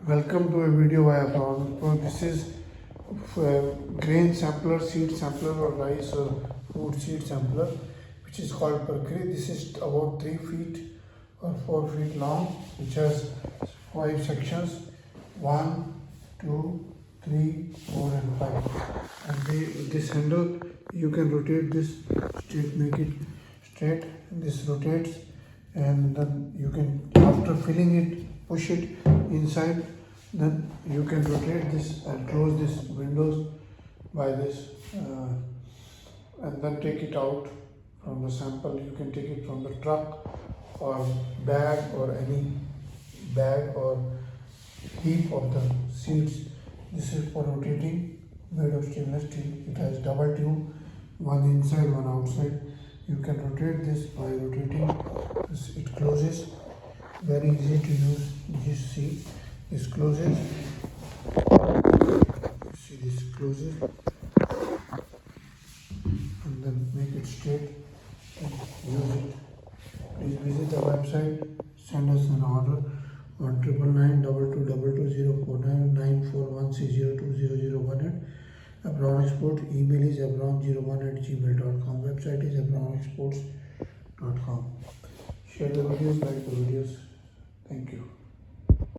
Welcome to a video by Abron. So this is grain sampler, seed sampler or rice or food seed sampler, which is called Parkhi. This is about 3 feet or 4 feet long, which has 5 sections: 1, 2, 3, 4 and 5. And this handle, you can rotate this straight, make it straight. This rotates, and then you can, after filling it, push it inside. Then you can rotate this and close this windows by this, and then take it out from the sample. You can take it from the truck or bag or any bag or heap of the seeds. This is for rotating, made of stainless steel. It has double tube, one inside, one outside. You can rotate this by rotating this. It closes, very easy to use. You see, this closes. See, this closes, and then make it straight and use it. Please visit the website. Send us an order on 999222049941302001. Abron Exports. Email is abron01@gmail.com. Website is abronexports.com. Share the videos, like the videos. Thank you.